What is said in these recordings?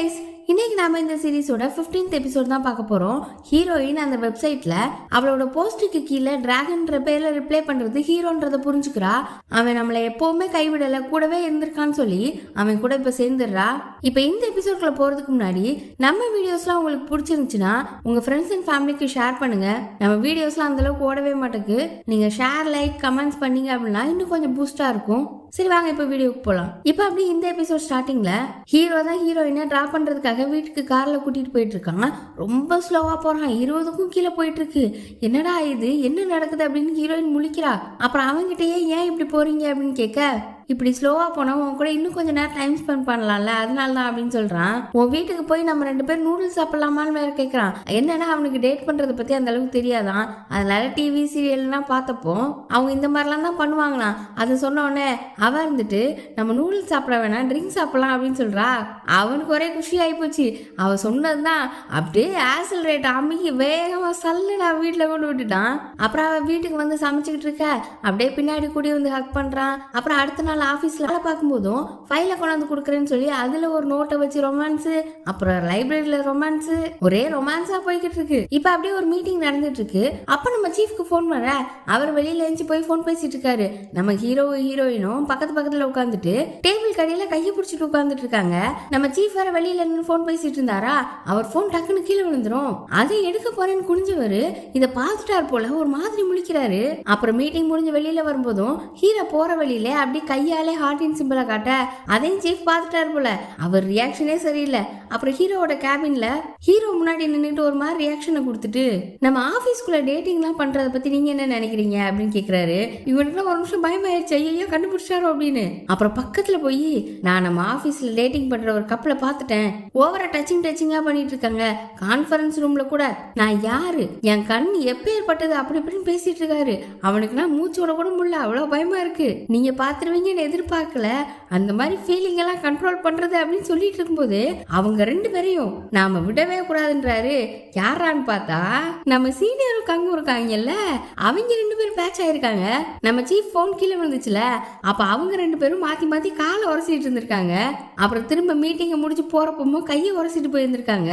Guys, இன்னைக்கு நாம இந்த சீரிஸோட 15th எபிசோட் தான் பார்க்க போறோம். ஹீரோயின் அந்த வெப்சைட்ல அவளோட போஸ்டுக்கு கீழே டிராகன்ற பேர்ல ரிப்ளை பண்றது ஹீரோன்றத புரிஞ்சுக்கிறா. அவன் நம்மளை எப்பவுமே கைவிடல, கூடவே இருந்திருக்கான்னு சொல்லி அவன் கூட இப்ப சேர்ந்துடுறா. இப்ப இந்த எபிசோட்குள்ள போறதுக்கு முன்னாடி நம்ம வீடியோஸ்லாம் உங்களுக்கு பிடிச்சிருந்துச்சுன்னா உங்க ஃப்ரெண்ட்ஸ் அண்ட் ஃபேமிலிக்கு ஷேர் பண்ணுங்க. நம்ம வீடியோஸ்லாம் அந்த அளவுக்கு ஓடவே மாட்டேங்குது. நீங்க ஷேர், லைக், கமெண்ட்ஸ் பண்ணீங்க அப்படின்னா இன்னும் கொஞ்சம் பூஸ்டா இருக்கும். சரி வாங்க இப்ப வீடியோக்கு போலாம். இப்ப அப்படி இந்த எபிசோட் ஸ்டார்டிங்ல ஹீரோ தான் ஹீரோயினை டிராப் பண்றதுக்காக வீட்டுக்கு கார்ல கூட்டிட்டு போயிட்டு இருக்காங்க. ரொம்ப ஸ்லோவா போறான், 20க்கும் கீழே போயிட்டு இருக்கு. என்னடா இது, என்ன நடக்குது அப்படின்னு ஹீரோயின் முழிக்கிறா. அப்புறம் அவங்கிட்டயே ஏன் இப்படி போறீங்க அப்படின்னு கேட்க, இப்படி ஸ்லோவா போனா உன் கூட இன்னும் கொஞ்சம் நேரம் டைம் ஸ்பெண்ட் பண்ணலாம்ல, அதனால தான் அப்படின்னு சொல்றான். உன் வீட்டுக்கு போய் நம்ம 2 பேரும் நூடுல்ஸ் சாப்பிடலாமான்னு வேற கேட்கறான். என்னன்னா அவனுக்கு டேட் பண்றதை பத்தி அந்த அளவுக்கு தெரியாதான். அதனால டிவி சீரியல்லாம் பார்த்தப்போ அவங்க இந்த மாதிரிலாம் தான் பண்ணுவாங்களாம். அதை சொன்ன உடனே அவ இருந்துட்டு நம்ம நூடுல்ஸ் சாப்பிட வேணாம், ட்ரிங்க் சாப்பிடலாம் அப்படின்னு சொல்றா. அவனுக்கு ஒரே குஷி ஆயிப்போச்சு. அவ சொன்னதுதான் அப்படியே ஆசல் ரேட் அம்மிக்கு வேகமா சல்லுடா வீட்டுல கொண்டு விட்டுட்டான். அப்புறம் அவ வீட்டுக்கு வந்து சமைச்சுக்கிட்டு இருக்க, அப்படியே பின்னாடி கூடி வந்து ஹக் பண்றான். அப்புறம் அடுத்த நாள் ஆபீஸ்ல வேலை பார்க்கும்போதும் ஃபைலை கொண்டாந்து கொடுக்குறேன்னு சொல்லி அதுல ஒரு நோட்டை வச்சு ரொமான்ஸ், அப்புறம் லைப்ரரியில ரொமான்ஸ், ஒரே ரொமான்ஸா போய்கிட்டு இருக்கு. இப்ப அப்படியே ஒரு மீட்டிங் நடந்துட்டு இருக்கு. அப்ப நம்ம சீஃப்க்கு போன் வர, அவர் வெளியில எழுந்து போய் போன் பேசிட்டு இருக்காரு. நம்ம ஹீரோயினும் பக்கத்துல உட்காந்துட்டு டேபிள் கடையில கையை பிடிச்சிட்டு உட்காந்துட்டு இருக்காங்க. நம்ம சீஃப் வேற வெளியில இருந்து போன் பேசிட்டு இருந்தாரா, அவர் போன் டக்குன்னு கீழே விழுந்துரும். அதை எடுக்க போறேன்னு குனிஞ்சவரு இதை பார்த்துட்டார் போல, ஒரு மாதிரி முழிக்கிறாரு. அப்புறம் மீட்டிங் முடிஞ்சு வெளியில வரும்போதும் ஹீரோ போற வழியில அப்படி கையாலே ஹார்டின் சிம்பிளை காட்ட, அதையும் சீஃப் பார்த்துட்டார் போல. அவர் ரியாக்ஷனே சரியில்லை. அப்புறம் ஹீரோவோட கேபின்ல ஹீரோ முன்னாடி நின்றுட்டு ஒரு மாதிரி ரியாக்ஷனை கொடுத்துட்டு, நம்ம ஆபீஸ்குள்ள டேட்டிங்லாம் பண்றதை பத்தி நீங்க என்ன நினைக்கிறீங்க அப்படின்னு கேக்குறாரு. இவனுக்கு ஒரு நிமிஷம் பயமாயிருச்சு, ஐயோ கண்டுபிடிச்சாரோ அப்படின்னு. அப்புறம் பக்கத்துல போய், நான் நம்ம ஆபீஸ்ல டேட்டிங் பண்ற ஒரு கப்பலை பார்த்துட்டேன், ஓவரா டச்சிங்கா பண்ணிட்டு இருக்காங்க, கான்ஃபரன்ஸ் ரூம்ல கூட நான் யாரு, என் கண் எப்பேற்பட்டது அப்படி இப்படின்னு பேசிட்டு இருக்காரு. அவனுக்கு நான் மூச்சோட கூட முடியல, அவ்வளவு பயமா இருக்கு, நீங்க பாத்துருவீங்கன்னு எதிர்பார்க்கல, அந்த மாதிரி ஃபீலிங் எல்லாம் கண்ட்ரோல் பண்றது அப்படின்னு சொல்லிட்டு இருக்கும்போது அவங்க 2 பேரையும் நாம விடவே கூடாதுன்றாரு. யாரான்னு பார்த்தா நம்ம சீனியரும் கங்கும் இருக்காங்கல்ல, அவங்க 2 பேரும் பேட்ச் ஆயிருக்காங்க. நம்ம சீஃப் போன் கீழே விழுந்துச்சுல, அப்ப அவங்க 2 பேரும் மாத்தி காலை உரசிட்டு இருந்திருக்காங்க. அப்புறம் திரும்ப மீட்டிங்க முடிச்சு போறப்போ கையை உரசிட்டு போயிருந்திருக்காங்க.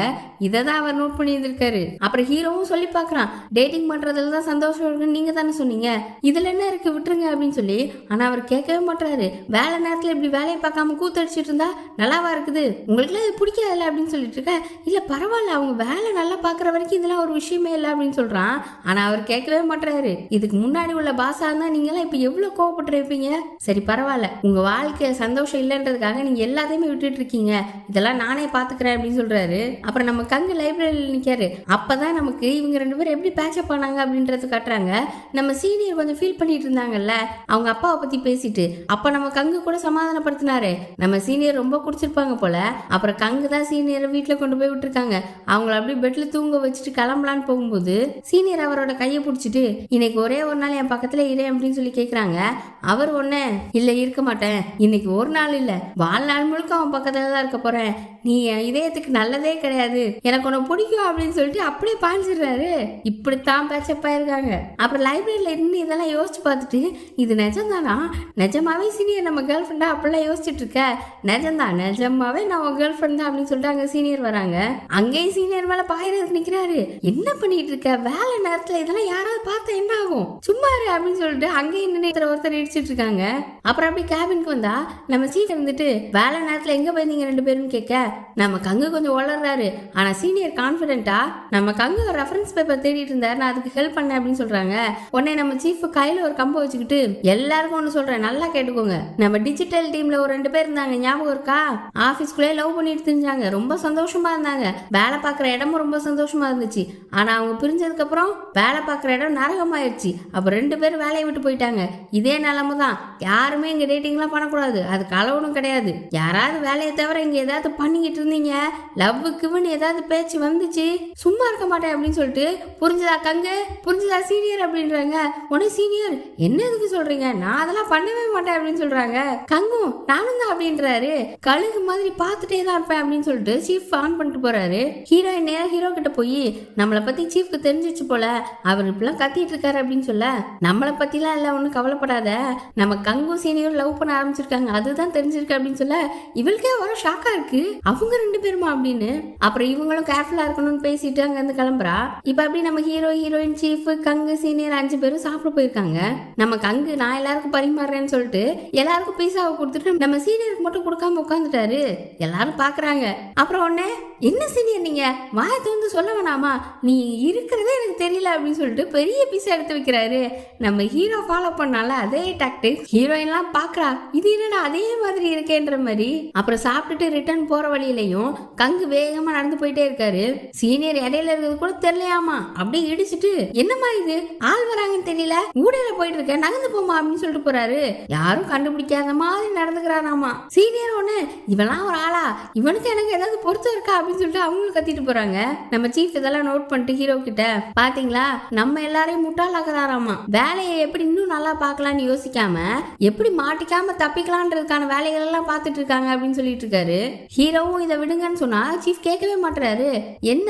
இததான் அவர் நோட் பண்ணி இருந்திருக்காரு. அப்புறம் ஹீரோவும் சொல்லி பாக்குறான், டேட்டிங் பண்றதுல தான் சந்தோஷம் இருக்குன்னு நீங்க தானே சொன்னீங்க, இதுல என்ன இருக்கு விட்டுருங்க அப்படின்னு சொல்லி. ஆனா அவர் கேட்கவே மாட்டாரு. வேலை நேரத்துல இப்படி வேலையை பார்க்காம கூத்தடிச்சிட்டு இருந்தா நல்லாவா இருக்குது, உங்களுக்கு இது பிடிக்காதுல்ல அப்படின்னு சொல்லிட்டு இருக்க. இல்ல பரவாயில்ல, அவங்க வேலை நல்லா பாக்குற வரைக்கும் இதெல்லாம் ஒரு விஷயமே இல்லை அப்படின்னு சொல்றான். ஆனா அவர் கேட்கவே மாட்டாரு. இதுக்கு முன்னாடி உள்ள பாஸா இருந்தா நீங்க எல்லாம் இப்ப எவ்வளவு கோவப்பட்டு இருப்பீங்க. சரி பரவாயில்ல, உங்க வாழ்க்கை சந்தோஷம் இல்லைன்றதுக்காக நீங்க எல்லாத்தையுமே விட்டுட்டு இருக்கீங்க, இதெல்லாம் நானே பாத்துக்கிறேன் அப்படின்னு சொல்றாரு. அப்புறம் நம்ம கங்கு லைப்ரரியில் நிக்காரு. அப்பதான் நமக்கு இவங்க 2 பேரும் எப்படி பேச்சப் பண்ணாங்க அப்படின்றது காட்டுறாங்க. நம்ம சீனியர் கொஞ்சம் ஃபீல் பண்ணிட்டு இருந்தாங்கல்ல, அவங்க அப்பாவை பத்தி பேசிட்டு, அப்ப நம்ம கங்கு கூட சமாதானப்படுத்தினாரு. நம்ம சீனியர் ரொம்ப குடிச்சிருப்பாங்க போல. அப்புறம் கங்கு தான் சீனியரை வீட்டுல கொண்டு போய் விட்டுருக்காங்க. அவங்கள அப்படியே பெட்ல தூங்க வச்சுட்டு கிளம்பலான்னு போகும்போது சீனியர் அவரோட கையை பிடிச்சிட்டு, இன்னைக்கு ஒரே ஒரு நாள் என் பக்கத்துல இரு அப்படின்னு சொல்லி கேக்குறாங்க. அவர் ஒண்ணு, இல்ல இருக்க மாட்டேன், இன்னைக்கு ஒரு நாள் இல்ல, வாழ்நாள் முழுக்க அவன் பக்கத்துல தான் இருக்க போறேன், நீ என் இதயத்துக்கு நல்லதே கிடையாது, எனக்கு உன்னை பிடிக்கும் அப்படின்னு சொல்லிட்டு அப்படியே பாஞ்சிடுறாரு. இப்படித்தான் பேச்சப்பா இருக்காங்க. அப்புறம் லைப்ரரியில இருந்து இதெல்லாம் யோசிச்சு பார்த்துட்டு, இது நிஜம்தானா, நிஜமாவே சீனியர் நம்ம கேர்ள் ஃப்ரெண்டா அப்படிலாம் யோசிச்சுட்டு இருக்க, நிஜம்தான், நிஜமாவே நான் உன் கேர்ள் ஃப்ரெண்ட் தான் அப்படின்னு சொல்லிட்டு அங்க சீனியர் வராங்க. அங்கேயும் சீனியர் மேல பாயறதுக்கு நிக்கிறாரு. என்ன பண்ணிட்டு இருக்க, வேலை நேரத்துல இதெல்லாம் யாராவது பார்த்தா என்ன ஆகும், சும்மா இரு அப்படின்னு சொல்லிட்டு அங்கேயும் நின்று ஒருத்தர் இடிச்சிட்டு இருக்காங்க. அப்புறம் அப்படி கேபினுக்கு வந்தா நம்ம சீட் இருந்துட்டு, வேலை நேரத்துல எங்க போயிருந்தீங்க 2 பேரும் கேட்க, நம்ம கங்கு கொஞ்சம் வளர்றாரு. ஆனா சீனியர் கான்பிடென்டா, நம்ம கங்கு ஒரு ரெஃபரன்ஸ் பேப்பர் தேடிட்டு இருந்தாரு, நான் அதுக்கு ஹெல்ப் பண்ணேன் அப்படின்னு சொல்றாங்க. உடனே நம்ம சீஃப் கையில ஒரு கம்பை வச்சுக்கிட்டு, எல்லாருக்கும் ஒண்ணு சொல்றேன் நல்லா கேட்டுக்கோங்க, நம்ம டிஜிட்டல் டீம்ல ஒரு 2 பேர் இருந்தாங்க, ஞாபகம் இருக்கா, ஆபீஸ்க்குள்ளே லவ் பண்ணிட்டு தெரிஞ்சாங்க, ரொம்ப சந்தோஷமா இருந்தாங்க, வேலை பார்க்குற இடமும் ரொம்ப சந்தோஷமா இருந்துச்சு. ஆனா அவங்க பிரிஞ்சதுக்கு அப்புறம் வேலை பார்க்குற இடம் நரகமாயிருச்சு. அப்ப 2 பேரும் வேலையை விட்டு போயிட்டாங்க. இதே நிலைமை தான், யாருமே இங்க டேட்டிங்லாம் பண்ணக்கூடாது, அது கலவனும் கிடையாது. யாராவது வேலையை தவிர இங்க ஏதாவது பண்ணிக்கிட்டு இருந்தீங்க, லவ்வுக்குன்னு ஏதாவது பேச்சு வந்துச்சு, சும்மா இருக்க மாட்டேன் அப்படின்னு சொல்லிட்டு, புரிஞ்சதா கங்கு, புரிஞ்சதா சீனியர் அப்படின்றாங்க. உடனே சீனியர், என்ன எதுக்கு சொல்றீங்க, நான் அதெல்லாம் பண்ணவே மாட்டேன் அப்படின்னு சொல்றாங்க. கங்கு நானும் தான் அப்படின்றாரு. கழுகு மாதிரி பார்த்துட்டே தான் இருப்பேன் அப்படின்னு சொல்லிட்டு சீஃப் ஆன் பண்ணிட்டு போறாரு. ஹீரோயின் நேரம் ஹீரோ கிட்ட போய் நம்மளை பத்தி சீஃப்க்கு தெரிஞ்சிச்சு போல, அவர் இப்பெல்லாம் கத்திட்டு இருக்காரு அப்படின்னு சொல்ல, நம்மளை பத்திலாம் இல்ல, ஒன்னும் கவலைப்படாத, நம்ம கங்கு சீனியர் லவ் பண்ண ஆரம்பிச்சிருக்காங்க, அதுதான் தெரிஞ்சிருக்கு அப்படின்னு சொல்ல, இவளுக்கே வர ஷாக்கா இருக்கு, அவங்க 2 பேருமா அப்படின்னு. அப்புறம் இவங்களும் கேர்ஃபுல்லா இருக்கணும்னு பேசிட்டு அங்க இருந்து கிளம்புறா. இப்ப அப்படி நம்ம ஹீரோ, ஹீரோயின், சீஃப், கங்கு சீனியர் 5 பேரும் சாப்பிட போயிருக்காங்க. நம்ம கங்கு நான் எல்லாருக்கும் பரிமாறுறேன்னு சொல்லிட்டு எல்லாருக்கும் பீஸாவை கொடுத்துட்டு நம்ம சீனியருக்கு மட்டும் கொடுக்காம உட்காந்துட்டாரு. எல்லாரும் பாக்குறாங்க. அப்புறம் உடனே என்ன சீனியர் நீங்க வாயத்தை வந்து சொல்ல வேணாமா, நீ இருக்கிறதே எனக்கு தெரியல அப்படின்னு சொல்லிட்டு பெரிய பீஸா எடுத்து வைக்கிறாரு. நம்ம ஹீரோ ஃபாலோ பண்ணால அதே டாக்டிக் ஹீரோயின்லாம் பாக்குறா, இது என்னடா அதே மாதிரி இருக்கேன்ற மாதிரி. அப்புறம் சாப்பிட்டுட்டு ரிட்டர்ன் போற வழியிலையும் கங்கு வேகமா நடந்து போயிட்டே இருக்காரு. சீனியர் இடையில இருக்கிறது கூட தெரியலையாமா, அப்படியே இடிச்சிட்டு என்னமா இது ஆள் வராங்கன்னு தெரியல, ஊடையில போயிட்டு இருக்க, நகர்ந்து போமா அப்படின்னு சொல்லிட்டு போறாரு. யாரும் கண்டுபிடிக்காத மாதிரி நடந்துக்கிறாராமா. சீனியர் ஒண்ணு இவெல்லாம் ஒரு ஆளா, இவனுக்கு எனக்கு ஏதாவது பொறுத்து இருக்கா அப்படின்னு சொல்லிட்டு அவங்களும் கத்திட்டு போறாங்க. நம்ம சீஃப் இதெல்லாம் நோட் பண்ணிட்டு ஹீரோ கிட்ட, பாத்தீங்களா நம்ம எல்லாரையும் முட்டாளாக்குறாராமா, வேலையை எப்படி இன்னும் நல்லா பார்க்கலாம்னு யோசிக்காம எப்படி மாட்டிக்காம தப்பிக்கலான்றதுக்கான வேலைகள் எல்லாம் பார்த்துட்டு இருக்காங்க அப்படின்னு சொல்லிட்டு இருக்காரு. ஹீரோவும் இதை விடுங்கன்னு சொன்னா சீஃப் கேட்கவே மாட்டாரு. என்ன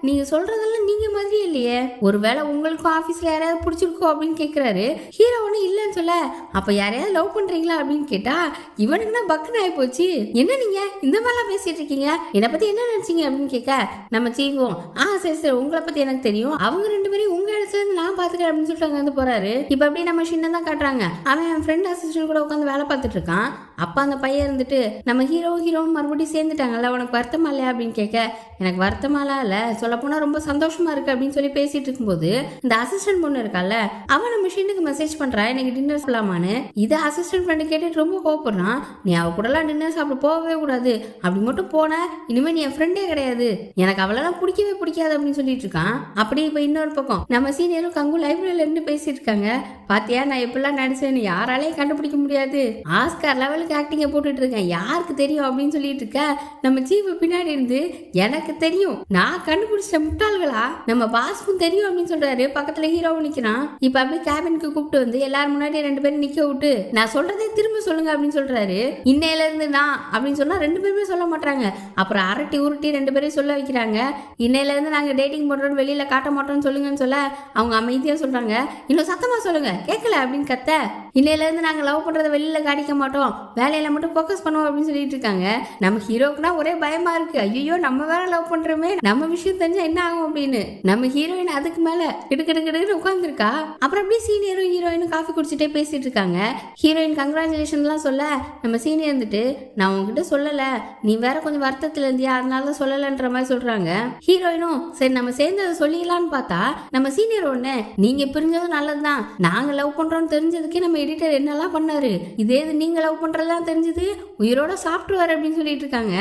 நீங்க சொல்றதெல்லாம் நீங்க மாதிரி இல்லையே, ஒருவேளை உங்களுக்கும் ஆபீஸ்ல யாராவது பிடிச்சிருக்கோ அப்படின்னு கேக்குறாரு. ஹீரோ ஒண்ணு இல்லன்னு சொல்ல, அப்ப யாரையாவது லவ் பண்றீங்களா அப்படின்னு கேட்டா இவனுக்குன்னா பக்குன்னு ஆகி போச்சு. என்ன நீங்க இந்த மாதிரிலாம் பேசிட்டு இருக்கீங்க, என்னை பத்தி என்ன நினைச்சீங்க அப்படின்னு கேட்க, நம்ம சீஃபும் சரி சரி உங்களை பத்தி எனக்கு தெரியும், அவங்க 2 பேரும் உங்க இடத்துல இருந்து நான் பாத்துக்கிறேன் அப்படின்னு சொல்லிட்டு அங்க வந்து போறாரு. இப்ப அப்படியே நம்ம சின்ன தான் காட்டுறாங்க. அவன் என் ஃப்ரெண்ட் அசிஸ்டன்ட் கூட உட்காந்து வேலை பார்த்துட்டு இருக்கான். அப்ப அந்த பையன் இருந்துட்டு நம்ம ஹீரோவும் மறுபடியும் சேர்ந்துட்டாங்கல்ல, உனக்கு வருத்தமா இல்லையா அப்படின்னு கேட்க, எனக்கு வருத்தமாலாம் இல்ல, சொல்ல போனா ரொம்ப சந்தோஷமா இருக்கு அப்படின்னு சொல்லி பேசிட்டு இருக்கும்போது இந்த அசிஸ்டன்ட் பொண்ணு இருக்கால, அவன் நம்ம மிஷினுக்கு மெசேஜ் பண்றா எனக்கு டின்னர் சொல்லலாமான்னு. இது அசிஸ்டன்ட் ஃப்ரெண்டு கேட்டுட்டு ரொம்ப கோவப்படுறான். நீ அவ கூட எல்லாம் டின்னர் சாப்பிட போகவே கூடாது, அப்படி மட்டும் போன இனிமே நீ என் ஃப்ரெண்டே கிடையாது, எனக்கு அவளெல்லாம் பிடிக்கவே பிடிக்காது அப்படின்னு சொல்லிட்டு இருக்கான். அப்படி இப்ப இன்னொரு பக்கம் நம்ம சீனியரும் கங்கு லைப்ரரியில இருந்து பேசிட்டு இருக்காங்க. பாத்தியா நான் எப்படிலாம் நடிச்சேன்னு யாராலையும் கண்டுபிடிக்க முடியாது, ஆஸ்கார் லெவலுக்கு ஆக்டிங்க போட்டுட்டு இருக்கேன், யாருக்கு தெரியும் அப்படின்னு சொல்லிட்டு இருக்க. நம்ம சீஃப் பின்னாடி இருந்து எனக்கு தெரியும், நான் கண்டுபிடிச்ச முட்டாள்களா, நம்ம பாஸ்க்கும் தெரியும் அப்படின்னு சொல்றாரு. பக்கத்துல ஹீரோவும் நிக்கிறான். இப்ப அப்படியே கேபினுக்கு கூப்பிட்டு வந்து எல்லாரும் முன்னாடி 2 பேரும் நிக்க விட்டு நான் சொல்றதே திரும்ப சொல்லுங்க அப்படின்னு சொல்றாரு. இன்னையில இருந்து நான் அப்படின்னு சொன்னா 2 பேருமே சொல்ல மாட்டாங்க. அப்புறம் அரட்டி உருட்டி 2 பேரையும் சொல்ல வைக்கிறாங்க. இன்னையில இருந்து நாங்க டேட்டிங் பண்றோம் வெளியில காட்ட மாட்டோம்னு சொல்லுங்கன்னு சொல்ல அவங்க அமைதியா சொல்றாங்க. இன்னும் சத்தமா சொல்லுங்க கேட்கல அப்படின்னு கத்த, இன்னையில இருந்து நாங்க லவ் பண்றதை வெளியில காட்டிக்க மாட்டோம், வேலையில மட்டும் போக்கஸ் பண்ணுவோம் அப்படின்னு சொல்லிட்டு இருக்காங்க. நம்ம ஹீரோக்குனா ஒரே பயமா இருக்கு, ஐயோ நம்ம வேற லவ் பண்றோமே, நம்ம விஷயம் தெரிஞ்சா என்ன ஆகும் அப்படின்னு. நம்ம ஹீரோயின் அதுக்கு மேல கிடுக்கிடுக்கிடுன்னு உட்காந்துருக்கா. அப்புறம் அப்படியே சீனியரும் ஹீரோயினும் காஃபி குடிச்சிட்டே பேசிட்டு இருக்காங்க. ஹீரோயின் கங்க்ராச்சுலேஷன் எல்லாம் சொல்ல நம்ம சீனியர் இருந்துட்டு நான் உங்ககிட்ட சொல்லல, நீ வேற கொஞ்சம் வருத்தத்துல இருந்தியா அதனால தான் சொல்லலன்ற மாதிரி சொல்றாங்க. ஹீரோயினும் சரி நம்ம சேர்ந்து அதை சொல்லிடலான்னு பார்த்தா நம்ம சீனியர் ஒண்ணு நீங்க பிரிஞ்சதும் நல்லதுதான், நாங்க லவ் பண்றோம்னு தெரிஞ்சதுக்கே நம்ம எடிட்டர் என்னெல்லாம் பண்ணாரு, இதே இது நீங்க லவ் பண்றதுதான் தெரிஞ்சது உயிரோட சாப்பிட்டுவாரு அப்படின்னு சொல்லிட்டு இருக்காங்க.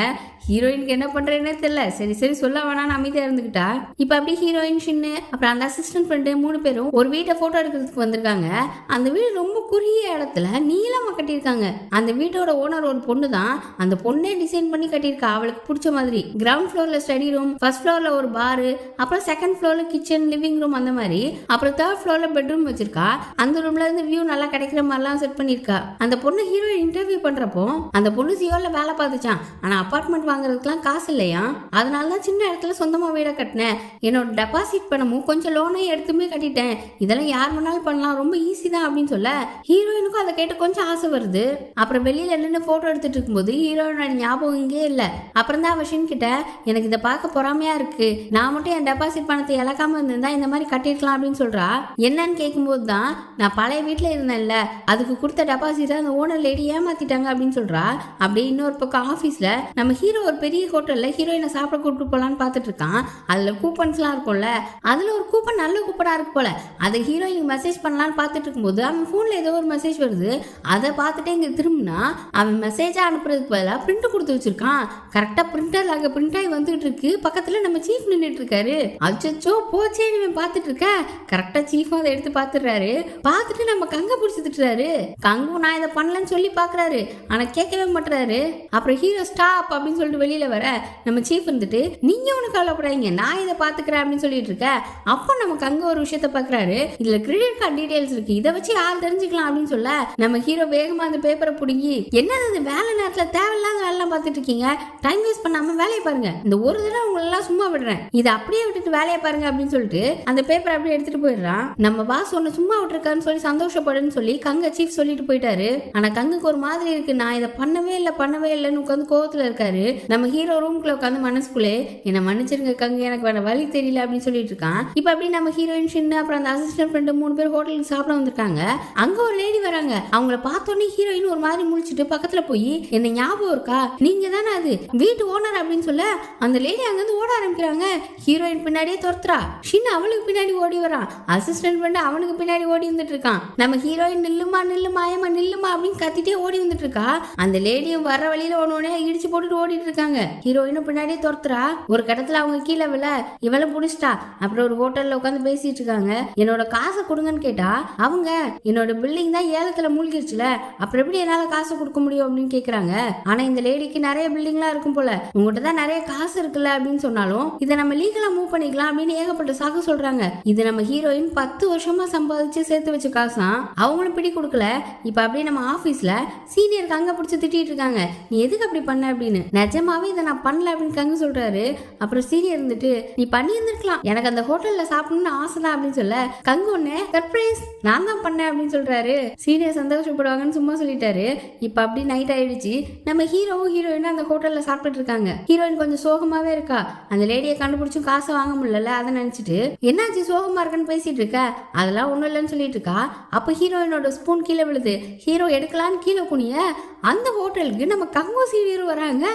ஹீரோயினுக்கு என்ன பண்றேன்னே தெரியல. சரி சரி சொல்ல வேணான்னு அமைதியா இருந்துக்கிட்டா. இப்ப அப்படியே ஹீரோயின் சின்ன அப்புறம் அந்த அசிஸ்டன்ட் ஃப்ரெண்டு 3 பேரும் ஒரு வீட்டை போட்டோ எடுக்கிறதுக்கு வந்திருக்காங்க. அந்த வீடு ரொம்ப குறுகிய இடத்துல நீளமா கட்டியிருக்காங்க. அந்த வீட்டோட ஓனர் ஒரு பொண்ணு தான், அந்த பொண்ணே டிசைன் பண்ணி கட்டியிருக்கா அவளுக்கு பிடிச்ச மாதிரி. கிரவுண்ட் ஃப்ளோர்ல ஸ்டடி ரூம், ஃபர்ஸ்ட் ஃப்ளோர்ல ஒரு பாரு, அப்புறம் செகண்ட் ஃப்ளோர்ல கிச்சன் லிவிங் ரூம் அந்த மாதிரி, அப்புறம் தேர்ட் ஃப்ளோர்ல பெட்ரூம் வச்சிருக்கா. அந்த ரூம்ல இருந்து வியூ நல்லா கிடைக்கிற மாதிரிலாம் செட் பண்ணிருக்கா. அந்த பொண்ணு ஹீரோயின் இன்டர்வியூ பண்றப்போ அந்த பொண்ணு சியோல வேலை பார்த்துச்சான். ஆனா அபார்ட்மெண்ட் வாங்குறதுக்குலாம் காசு இல்லையா, அதனால தான் சின்ன இடத்துல சொந்தமா வீடை கட்டினேன், என்னோட டெபாசிட் பணமும் கொஞ்சம் லோனை எடுத்துமே கட்டிட்டேன், இதெல்லாம் யார் வேணாலும் பண்ணலாம், ரொம்ப ஈஸி தான் அப்படின்னு சொல்ல ஹீரோயினுக்கும் அதை கேட்டு கொஞ்சம் ஆசை வருது. அப்புறம் வெளியில நின்று போட்டோ எடுத்துட்டு இருக்கும்போது ஹீரோயினோட ஞாபகம் இங்கே இல்லை. அப்புறம் தான் வஷின் கிட்ட எனக்கு இதை பார்க்க பொறாமையா இருக்கு, நான் மட்டும் என் டெபாசிட் பணத்தை இழக்காம இருந்திருந்தா இந்த மாதிரி கட்டிருக்கலாம் அப்படின்னு சொல்றா. என்னன்னு கேட்கும்போது தான் நான் பழைய வீட்டுல இருந்தேன்ல அதுக்கு கொடுத்த டெபாசிட்டை அந்த ஓனர் லேடி ஏமாத்திட்டாங்க அப்படின்னு சொல்றா. அப்படியே இன்னொரு பக்கம் ஆபீஸ்ல நம்ம ஹீரோ ஒரு பெரிய ஹோட்டல்ல ஹீரோயினை சாப்பிட கூப்பிட்டு போலான்னு பார்த்துட்டு இருக்கான். அதுல கூப்பன்ஸ் எல்லாம் இருக்கும்ல, அதுல ஒரு கூப்பன் நல்ல கூப்பனா இருக்கு போல, அதை ஹீரோயினுக்கு மெசேஜ் பண்ணலான்னு பார்த்துட்டு இருக்கும்போது அவன் போன்ல ஏதோ ஒரு மெசேஜ் வருது. அதை பார்த்துட்டு இங்க திரும்பினா அவன் மெசேஜா அனுப்புறதுக்கு பதிலாக பிரிண்ட் கொடுத்து வச்சிருக்கான். கரெக்டா பிரிண்டர் அங்க பிரிண்ட் ஆகி வந்துட்டு இருக்கு. பக்கத்துல நம்ம சீஃப் நின்றுட்டு இருக்காரு. அச்சோ போச்சே இவன் பார்த்துட்டு இருக்க. கரெக்டா சீஃப் அதை எடுத்து பார்த்துடுறாரு. பார்த்துட்டு நம்ம கங்க பிடிச்சி திட்டுறாரு. கங்கு நான் இதை பண்ணலன்னு சொல்லி பாக்குறாரு. சொல்றாரு, ஆனா கேட்கவே மாட்டாரு. அப்புறம் ஹீரோ ஸ்டாப் அப்படின்னு சொல்லிட்டு வெளியில வர நம்ம சீஃப் இருந்துட்டு, நீங்க ஒண்ணு கவலைப்படாதீங்க, நான் இதை பாத்துக்கிறேன் அப்படின்னு சொல்லிட்டு இருக்க. அப்போ நமக்கு அங்க ஒரு விஷயத்த பாக்குறாரு, இதுல கிரெடிட் கார்டு டீடைல்ஸ் இருக்கு, இதை வச்சு யார் தெரிஞ்சுக்கலாம் அப்படின்னு சொல்ல நம்ம ஹீரோ வேகமா அந்த பேப்பரை புடுங்கி, என்னது வேலை நேரத்துல தேவையில்லாத வேலை பார்த்துட்டு இருக்கீங்க, டைம் வேஸ்ட் பண்ணாம வேலையை பாருங்க, இந்த ஒரு தடவை உங்களை எல்லாம் சும்மா விடுறேன், இதை அப்படியே விட்டுட்டு வேலையை பாருங்க அப்படின்னு சொல்லிட்டு அந்த பேப்பரை அப்படியே எடுத்துட்டு போயிடுறான். நம்ம பாஸ் ஒன்னு சும்மா விட்டுருக்கான்னு சொல்லி சந்தோஷப்படுன்னு சொல்லி கங்க சீஃப் சொல்லிட்டு போயிட்டாரு. ஆனா கங்குக்கு ஒரு மாதிரி இருக்கு, நான் இதை பண்ணவே இல்லைன்னு உட்காந்து கோவத்துல இருக்காரு. நம்ம ஹீரோ ரூம்குள்ள உட்காந்து மனசுக்குள்ளே, என்ன மன்னிச்சிருங்க கங்கு, எனக்கு வேற வழி தெரியல அப்படின்னு சொல்லிட்டு இருக்கான். இப்ப அப்படி நம்ம ஹீரோயின் ஷின்னு அப்புறம் அந்த அசிஸ்டன்ட் ஃப்ரெண்டு 3 பேர் ஹோட்டலுக்கு சாப்பிட வந்திருக்காங்க. அங்க ஒரு லேடி வராங்க. அவங்கள பார்த்தோன்னே ஹீரோயின் ஒரு மாதிரி முழிச்சிட்டு பக்கத்துல போய், என்ன ஞாபகம் இருக்கா, நீங்க தானே அது வீட்டு ஓனர் அப்படின்னு சொல்ல அந்த லேடி அங்க இருந்து ஓட ஆரம்பிக்கிறாங்க. ஹீரோயின் பின்னாடியே துரத்துறா. ஷின் அவளுக்கு பின்னாடி ஓடி வரான். அசிஸ்டன்ட் ஃப்ரெண்டு அவனுக்கு பின்னாடி ஓடி வந்துட்டு இருக்கான். நம்ம ஹீரோயின் நில்லுமா நில்லுமா ஏமா நில்லுமா அப்படின்னு கத்திட்டே ஓடி வந்துட்டு இருக்கா. அந்த லேடியும் வர வழியில ஒன்னே இடிச்சு போட்டுட்டு ஓடிட்டு இருக்காங்க. ஹீரோயினும் பின்னாடியே துரத்துறா. ஒரு கடத்துல அவங்க கீழே விழ இவளை புடிச்சிட்டா. அப்புறம் ஒரு ஹோட்டல்ல உட்காந்து பேசிட்டு இருக்காங்க. என்னோட காசை கொடுங்கன்னு கேட்டா அவங்க, என்னோட பில்டிங் தான் ஏலத்துல மூழ்கிருச்சுல, அப்புறம் எப்படி என்னால காசு கொடுக்க முடியும் அப்படின்னு கேக்குறாங்க. ஆனா இந்த லேடிக்கு நிறைய பில்டிங்லாம் இருக்கும் போல, உங்ககிட்ட தான் நிறைய காசு இருக்குல்ல அப்படின்னு சொன்னாலும் இதை நம்ம லீகலா மூவ் பண்ணிக்கலாம் அப்படின்னு ஏகப்பட்ட சாக்கு சொல்றாங்க. இது நம்ம ஹீரோயின் 10 வருஷமா சம்பாதிச்சு சேர்த்து வச்ச காசா, அவங்களும் பிடி கொடுக்கல. இப்ப அப்படியே நம்ம ஆபீஸ்ல சீனியருக்கு அங்க பிடிச்சி திட்டிட்டு இருக்காங்க, நீ எதுக்கு அப்படி பண்ண அப்படின்னு. நிஜமாவே இதை நான் பண்ணல அப்படின்னு கங்க சொல்றாரு. அப்புறம் சீனியர் இருந்துட்டு, நீ பண்ணி இருந்திருக்கலாம், எனக்கு அந்த ஹோட்டல்ல சாப்பிடணும்னு ஆசைதான் அப்படின்னு சொல்ல கங்க ஒண்ணு சர்ப்ரைஸ் நான் தான் பண்ணேன் அப்படின்னு சொல்றாரு. சீனியர் சந்தோஷப்படுவாங்கன்னு சும்மா சொல்லிட்டாரு. இப்ப அப்படி நைட் ஆயிடுச்சு. நம்ம ஹீரோவும் ஹீரோயினும் அந்த ஹோட்டல்ல சாப்பிட்டு இருக்காங்க. ஹீரோயின் கொஞ்சம் சோகமாவே இருக்கா. அந்த லேடியை கண்டுபிடிச்சும் காசை வாங்க முடியல. அதை நினைச்சிட்டு, என்னாச்சு சோகமா இருக்குன்னு பேசிட்டு இருக்க, அதெல்லாம் ஒண்ணும் இல்லைன்னு சொல்லிட்டு இருக்கா. அப்ப ஹீரோயினோட ஸ்பூன் கீழே விழுது. ஹீரோ எடுக்கலான்னு கீழே குனிய அந்த ஹோட்டலுக்கு நம்ம கங்கோ சீனியர் வராங்க.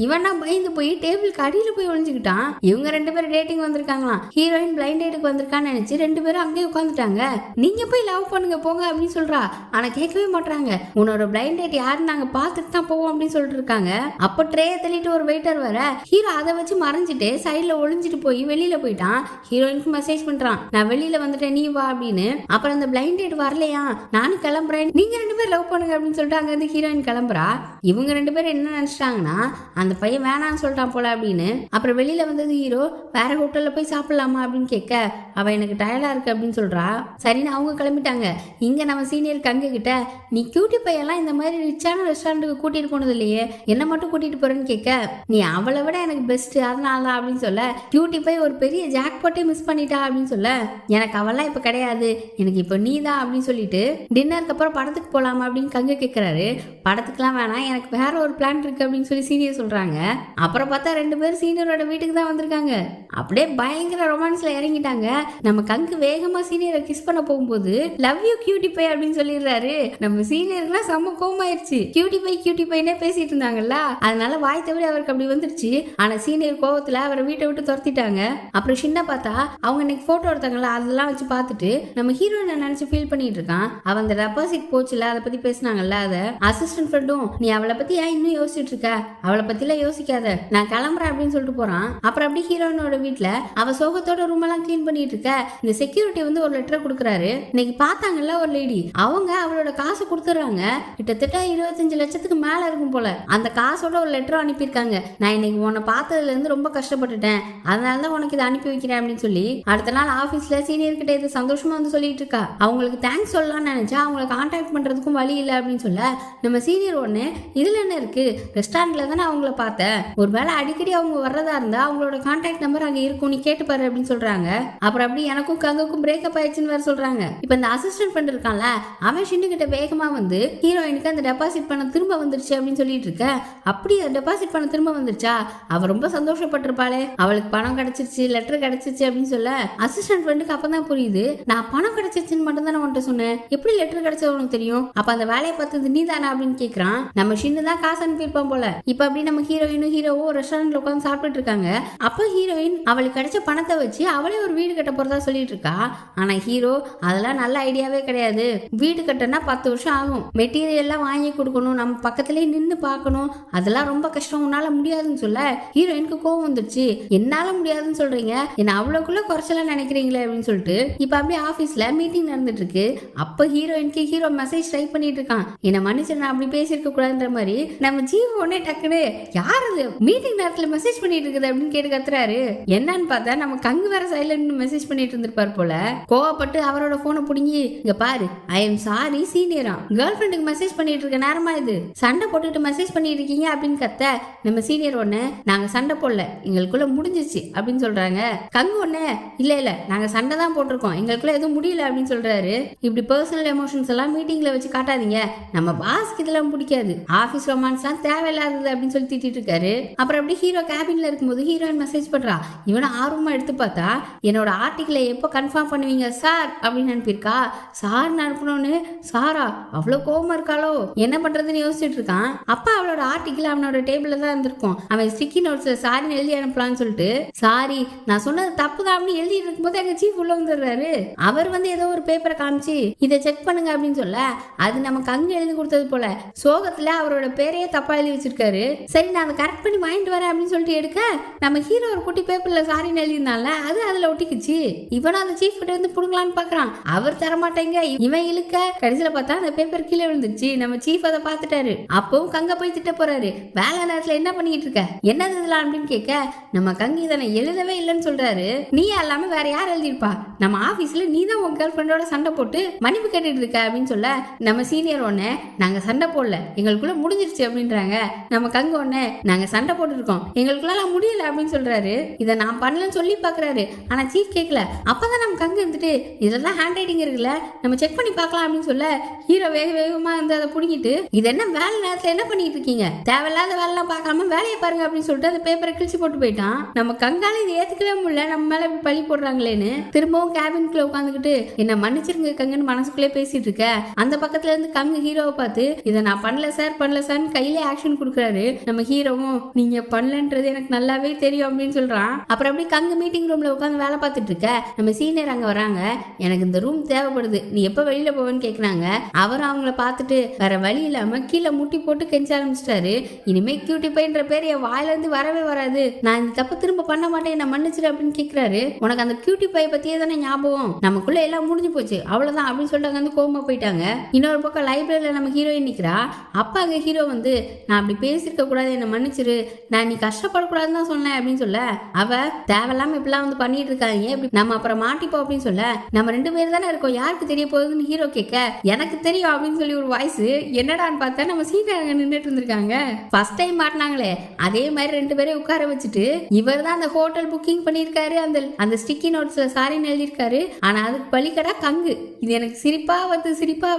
இவனா பயந்து போய் டேபிளுக்கு அடியில போய் ஒளிஞ்சுக்கிட்டான். இவங்க 2 பேரும் டேட்டிங் வந்திருக்காங்களாம். ஹீரோயின் பிளைண்ட் டேட்டுக்கு வந்திருக்கான்னு நினைச்சு 2 பேரும் அங்கேயே உட்காந்துட்டாங்க. நீங்க போய் லவ் பண்ணுங்க போங்க அப்படின்னு சொல்றா. ஆனா கேட்கவே மாட்டாங்க. உன்னோட பிளைண்ட் டேட் யாருன்னு நாங்க பார்த்துட்டு தான் போவோம் அப்படின்னு சொல்லிட்டு இருக்காங்க. அப்ப ட்ரேயை தள்ளிட்டு ஒரு வெயிட்டர் வர ஹீரோ அதை வச்சு மறைஞ்சிட்டு சைட்ல ஒளிஞ்சிட்டு போய் வெளியில போயிட்டான். ஹீரோயினுக்கு மெசேஜ் பண்றான், நான் வெளியில வந்துட்டேன் நீ வா அப்படின்னு. அப்புறம் அந்த பிளைண்ட் டேட் வரலையா, நானும் கிளம்புறேன், நீங்க 2 பேரும் லவ் பண்ணுங்க அப்படின்னு சொல்லிட்டு அங்க இருந்து ஹீரோயின் கிளம்புறா. இவங்க 2 பேரும் என்ன நினைச்சிட்டாங்கன்னா, அந்த பையன் வேணான்னு சொல்லிட்டான் போல அப்படின்னு. அப்புறம் வெளியில வந்தது ஹீரோ, வேற ஹோட்டல்ல போய் சாப்பிடலாமா அப்படின்னு கேட்க அவ எனக்கு டயர்டா இருக்கு அப்படின்னு சொல்றா. சரின்னு அவங்க கிளம்பிட்டாங்க. இங்க நம்ம சீனியர் கங்க கிட்ட, நீ கியூட்டி பையெல்லாம் இந்த மாதிரி ரிச்சான ரெஸ்டாரண்ட்டுக்கு கூட்டிட்டு போனது இல்லையே, என்ன மட்டும் கூட்டிட்டு போறேன்னு கேட்க, நீ அவளை விட எனக்கு பெஸ்ட் அதனால அப்படின்னு சொல்ல, கியூட்டி பை ஒரு பெரிய ஜாக்பாட்டே மிஸ் பண்ணிட்டா அப்படின்னு சொல்ல, எனக்கு அவெல்லாம் இப்ப கிடையாது, எனக்கு இப்ப நீ தான் அப்படின்னு சொல்லிட்டு டின்னருக்கு அப்புறம் படத்துக்கு போலாமா அப்படின்னு கங்க கேட்கிறாரு. படத்துக்குலாம் வேணாம், எனக்கு வேற ஒரு பிளான் இருக்கு அப்படின்னு சொல்லி சீனியர் சொல்றாங்க. அப்புறம் பார்த்தா 2 பேரும் சீனியரோட வீட்டுக்கு தான் வந்திருக்காங்க. அப்படியே பயங்கர ரொமான்ஸ்ல இறங்கிட்டாங்க. நம்ம கங்கு வேகமா சீனியரை கிஸ் பண்ண போகும்போது லவ் யூ கியூட்டி பை அப்படின்னு சொல்லிடுறாரு. நம்ம சீனியருக்குலாம் செம்ம கோவமாயிருச்சு. கியூட்டி பைனே பேசிட்டு இருந்தாங்கல்ல, அதனால வாய் தவிர அவருக்கு அப்படி வந்துருச்சு. ஆனா சீனியர் கோவத்துல அவரை வீட்டை விட்டு துரத்திட்டாங்க. அப்புறம் சின்ன பார்த்தா அவங்க இன்னைக்கு போட்டோ எடுத்தாங்கல்ல, அதெல்லாம் வச்சு பார்த்துட்டு நம்ம ஹீரோயினை நினைச்சு ஃபீல் பண்ணிட்டு இருக்கான். அவன் அந்த டெபாசிட் போச்சுல, அதை பத்தி பேசினாங்கல்ல, அதை அசிஸ்டன்ட் ஃப்ரெண்டும், நீ அவளை பத்தி ஏன் இன்னும் யோசிச்சுட்டு இருக்க, அவளை பத்திலாம் யோசிக்காத, நான் கிளம்புறேன் அப்படின்னு சொல்லிட்டு போறான். அப்புறம் அப்படி ஹீரோயினோட வீட்டுல அவ சோகத்தோட ரூம் எல்லாம் கிளீன் பண்ணிட்டு இருக்க இந்த செக்யூரிட்டி வந்து ஒரு லெட்டர் கொடுக்குறாரு. இன்னைக்கு பார்த்தாங்கல்ல ஒரு லேடி, அவங்க அவளோட காசு கொடுத்துறாங்க. கிட்டத்தட்ட 25 லட்சத்துக்கு மேல இருக்கும் போல. அந்த காசோட ஒரு லெட்டர் அனுப்பியிருக்காங்க. நான் இன்னைக்கு உன்னை பார்த்ததுல இருந்து ரொம்ப கஷ்டப்பட்டுட்டேன், அதனாலதான் உனக்கு இதை அனுப்பி வைக்கிறேன் அப்படின்னு சொல்லி அடுத்த நாள் ஆபீஸ்ல சீனியர் கிட்ட இது சந்தோஷமா வந்து சொல்லிட்டு இருக்கா. அவங்களுக்கு தேங்க்ஸ் சொல்லலாம்னு நினைச்சா அவங்களை கான்டாக்ட் பண்றதுக்கும் வழி இல்லை அப்படின்னு சொல்ல, நம்ம சீனியர் ஒண்ணு, இதுல என்ன இருக்கு, ரெஸ்டாரண்ட்ல தானே அவங்கள பார்த்தேன், ஒருவேளை அடிக்கடி அவங்க வர்றதா இருந்தா அவங்களோட கான்டாக்ட் நம்பர் அங்க இருக்கும், நீ கேட்டு பாரு அப்படின்னு சொல்றாங்க. அப்புறம் அப்படி எனக்கும் கங்குக்கும் பிரேக்கப் ஆயிடுச்சுன்னு வேற சொல்றாங்க. இப்ப இந்த அசிஸ்டன்ட் ஃப்ரெண்ட் இருக்கான்ல, அவன் ஷின்னு கிட்ட வேகமா வந்து ஹீரோயினுக்கு அந்த டெபாசிட் பண்ண திரும்ப வந்துருச்சு அப்படின்னு சொல்லிட்டு இருக்க. அப்படி டெபாசிட் பண்ண திரும்ப வந்துருச்சா, அவ ரொம்ப சந்தோஷப்பட்டிருப்பாளே, அவளுக்கு பணம் கிடைச்சிருச்சு, லெட்டர் கிடைச்சிருச்சு அப்படின்னு சொல்ல அசிஸ்டன்ட் ஃப்ரெண்டுக்கு அப்பதான் புரியுது, நான் பணம் கிடைச்சிருச்சுன்னு மட்டும் தானே உன்கிட்ட சொன்னேன், எப்படி லெட்டர் கிடைச்சது உனக்கு தெரியும், அப்ப அந்த வேலையை பார்த்தது நீ தானே அப்படின்னு கேட்கறான். நம்ம ஷின்னு தான் காசு அனுப்பியிருப்பான் போல. இப்ப அப்படி நம்ம ஹீரோயினும் ஹீரோவும் ரெஸ்டாரண்ட்ல உட்காந்து சாப்பிட்டு இருக்காங்க. அப்ப ஹீரோயின், அவளுக்கு கிடைச்ச பணத்தை வச்சு அவளே ஒரு வீடு கட்ட போறதா சொல்லிட்டு இருக்கா. ஆனா ஹீரோ அதெல்லாம் நல்ல ஐடியாவே கிடையாது, வீடு கட்டனா 10 வருஷம் ஆகும், மெட்டீரியல் எல்லாம் வாங்கி கொடுக்கணும், நம்ம பக்கத்துலயே நின்று பார்க்கணும், அதெல்லாம் ரொம்ப கஷ்டம், உன்னால முடியாதுன்னு சொல்ல ஹீரோயினுக்கு கோவம் வந்துருச்சு. என்னால முடியாதுன்னு சொல்றீங்க, என்ன அவ்வளவுக்குள்ள குறைச்சலாம் நினைக்கிறீங்களே அப்படின்னு சொல்லிட்டு இப்ப அப்படியே ஆபீஸ்ல மீட்டிங் நடந்துட்டு இருக்கு. அப்ப ஹீரோயினுக்கு ஹீரோ மெசேஜ் டைப் பண்ணிட்டு இருக்கான், என்ன மன்னிச்சு நான் அப்படி பேசியிருக்க கூடாதுன்ற மாதிரி. நம்ம ஜீவ் உடனே டக்குனு யார் அது மீட்டிங் நேரத்துல மெசேஜ் பண்ணிட்டு இருக்குது அப்படின்னு கேட்டு கத்துறாரு. என்னன்னு பார்த்தா நம்ம கங்கு வேற சைலண்ட் மெசேஜ் பண்ணிட்டு இருந்திருப்பார் போல. கோவப்பட்டு அவரோட போனை புடுங்கி, இங்க பாரு ஐ எம் சாரி சீனியரா, கேர்ள் ஃப்ரெண்டுக்கு மெசேஜ் பண்ணிட்டு இருக்க நேரமா இது, சண்டை போட்டுட்டு மெசேஜ் பண்ணிட்டு இருக்கீங்க அப்படின்னு கத்த நம்ம சீனியர் ஒண்ணு, நாங்க சண்டை போடல, எங்களுக்குள்ள முடிஞ்சிச்சு அப்படின்னு சொல்றாங்க. கங்கு ஒண்ணு, இல்ல நாங்க சண்டை தான் போட்டிருக்கோம், எங்களுக்குள்ள எதுவும் முடியல அப்படின்னு சொல்றாரு. இப்படி பர்சனல் எமோஷன்ஸ் எல்லாம் மீட்டிங்ல வச்சு காட்டாதீங்க, நம்ம பாஸ்க்கு இதெல்லாம் பிடிக்காது, ஆபீஸ் ரொமான்ஸ் எல்லாம் தேவையில்லாதது அப்படின்னு சொல்லி திட்டிட்டு இருக்காரு. அப்புறம் அப்படி ஹீரோ கேபின்ல இருக்கும்போது ஹீரோயின் மெசேஜ் பண்றா. இவனை ஆர்வமா எடுத்து பார்த்தா என்னோட ஆர்டிகிளை எப்போ கன்ஃபார்ம் பண்ணுவீங்க சார் அப்படின்னு அனுப்பியிருக்கா. சார் அனுப்பணும்னு சாரா அவ்வளோ கோவமா இருக்காளோ, என்ன பண்றதுன்னு யோசிச்சுட்டு இருக்கான். அப்ப அவளோட ஆர்டிகிள் அவனோட டேபிள்ல தான் இருந்திருக்கும். அவன் ஸ்டிக்கி நோட்ஸ்ல சாரின்னு எழுதி அனுப்பலான்னு சொல்லிட்டு, சாரி நான் சொன்னது தப்பு தான் அப்படின்னு எழுதிட்டு இருக்கும்போது எங்க சீஃப் உள்ள வந்துடுறாரு. அவர் வந்து ஏதோ ஒரு பேப்பரை காமிச்சு இதை செக் பண்ணுங்க அப்படின்னு சொல்ல, அது நமக்கு அங்க எழுதி கொடுத்தது போல சோகத்துல அவரோட பேரையே தப்பா எழுதி வச்சிருக்காரு. சரி நான் அதை கரெக்ட் பண்ணி வாங்கிட்டு வரேன் அப்படின்னு சொல்லிட்டு எடுக்க, நம்ம ஹீரோ ஒரு குட்டி பேப்பர்ல சாரின்னு எழுதினால அது அதுல ஒட்டிக்குச்சு. இவனும் அந்த சீஃப் கிட்ட இருந்து புடுங்கலான்னு பாக்குறான், அவர் தரமாட்டேங்க, இவன் இழுக்க கடைசியில பார்த்தா அந்த பேப்பர் கீழே விழுந்துச்சு. நம்ம சீஃப் அதை பார்த்துட்டாரு. அப்பவும் கங்க போய் திட்ட போறாரு, வேலை நேரத்துல என்ன பண்ணிட்டு இருக்க, என்னது இதெல்லாம் அப்படின்னு கேட்க, நம்ம கங்கி இதனை எழுதவே இல்லைன்னு சொல்றாரு. நீ எல்லாமே வேற யார் எழுதிருப்பா, நம்ம ஆபீஸ்ல நீ தான் உங்க கேர்ள் ஃப்ரெண்டோட சண்டை போட்டு மன்னிப்பு கேட்டுட்டு இருக்க அப்படின்னு சொல்ல, நம்ம சீனியர் ஒண்ணு, நாங்க சண்டை போடல, எங்களுக்குள்ள முடிஞ்சிருச்சு அப்படின்றாங்க. நம்ம கங்க ஒண்ணு, நாங்க சண்டை போட்டு இருக்கோம், எங்களுக்குள்ள முடியல அப்படின்னு சொல்றாரு. இதை நான் பண்ணலன்னு சொல்லி பாக்குறாரு. ஆனா சீஃப் கேட்கல. அப்பதான் நம்ம கங்க இருந்துட்டு, இதெல்லாம் ஹேண்ட் ரைட்டிங் இருக்குல்ல, நம்ம செக் பண்ணி பார்க்கலாம் அப்படின்னு சொல்ல, ஹீரோ வேகமா வந்து அதை புடிங்கிட்டு, இது என்ன வேலை நேரத்துல என்ன பண்ணிட்டு இருக்கீங்க, தேவையில்லாத வேலை எல்லாம் பார்க்காம வேலையை பாருங்க அப்படின்னு சொல்லிட்டு அந்த பேப்பரை கிழிச்சு போட்டு போயிட்டான். நம்ம கங்கால இதை ஏத்துக்கவே முடியல, நம்ம மேல பழி போடுறாங்களேன்னு திரும்பவும் கேபின்குள்ள உட்காந்துக்கிட்டு, என்ன மன்னிச்சிருங்க கங்குன்னு மனசுக்குள்ளே பேசிட்டு இருக்க. அந்த பக்கத்துல இருந்து கங்கு ஹீரோவை பார்த்து, இதை நான் பண்ணல சார் கையிலே ஆக்ஷன் கொடுக்குறாரு. நம்ம ஹீரோவும், நீங்க பண்ணலன்றது எனக்கு நல்லாவே தெரியும் அப்படின்னு சொல்றான். அப்புறம் அப்படி கங்கு மீட்டிங் ரூம்ல உட்காந்து வேலை பார்த்துட்டு இருக்க, நம்ம சீனியர் அங்க வராங்க. எனக்கு இந்த ரூம் தேவைப்படுது, நீ எப்ப வெளியில போவேன்னு கேக்குறாங்க. அவரும் அவங்கள பார்த்துட்டு வேற வழி இல்லாம கீழே முட்டி போட்டு கெஞ்ச ஆரம்பிச்சிட்டாரு. இனிமே கியூட்டி பைன்ற பேர் என் வாயில இருந்து வரவே வராது, நான் இந்த தப்பு திரும்ப பண்ண மாட்டேன், என்ன மன்னிச்சிரு அப்படின்னு கேக்குறாரு. உனக்கு அந்த கியூட்டி பை பத்தியே தானே ஞாபகம், நமக்குள்ள எல்லாம் முடிஞ்சு போச்சு அவ்வளவுதான் அப்படின்னு சொல்லிட்டு வந்து கோவமா போயிட்டாங்க. இன்னொரு பக்கம் லைப்ரரியில நம்ம ஹீரோயின் நிக்கிறா. அப்ப அங்க ஹீரோ வந்து, நான் அப்படி பேசிருக்க கூடாது, என்ன மன்னிச்சிரு, நான் நீ கஷ்டப்படக்கூடாதுன்னு தான் சொன்னேன் அப்படின்னு சொல்ல, அவ தேவையில்லாம இப்பெல்லாம் வந்து பண்ணிட்டு இருக்காங்க, நம்ம அப்புறம் மாட்டிப்போம் அப்படின்னு சொல்ல, நம்ம 2 பேர் தானே இருக்கோம், யாருக்கு தெரிய போகுதுன்னு ஹீரோ கேட்க, எனக்கு தெரியும் அப்படின்னு சொல்லி ஒரு வாய்ஸ். என்னடான்னு பார்த்தா நம்ம சீனியர் நின்றுட்டு இருந்திருக்காங்க. ஃபர்ஸ்ட் டைம் மாட்டினாங்களே அதே மாதிரி 2 பேரையும் உட்கார வச்சுட்டு, இவர் தான் அந்த ஹோட்டல் புக்கிங் பண்ணியிருக்காரு, அந்த ஸ்டிக்கி நோட்ஸ்ல சாரின்னு எழுதியிருக்காரு. ஆனா அதுக்கு பலிக்கடா கங்கு. இது எனக்கு சிரிப்பா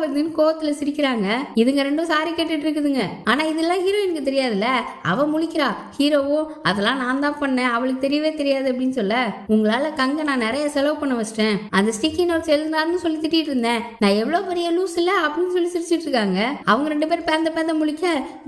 வருதுன்னு கோவத்துல சிரிக்கிறாங்க. இதுங்க 2 சாரி கேட்டுட்டு இருக்குதுங்க. ஆனா இதெல்லாம் ஹீரோயினுக்கு தெரியாதுல்ல. அவ முழிக்கிறா. ஹீரோவும், அதெல்லாம் நான் தான் பண்ணேன், அவளுக்கு தெரியவே தெரியாது அப்படின்னு சொல்ல, உங்களால கங்க நான் நிறைய செலவு பண்ண வச்சிட்டேன், அந்த ஸ்டிக்கி நோட்ஸ் எழுதினாருன்னு சொல்லி திட்டிட்டு இருந்தேன், நான் எவ்வளவு பெரிய லூஸ் இல்ல அப்படின்னு சொல்லி சிரிச்சிட்டு இருக்காங்க. அவங்க 2 பேரும் பேந்த முழிக்க,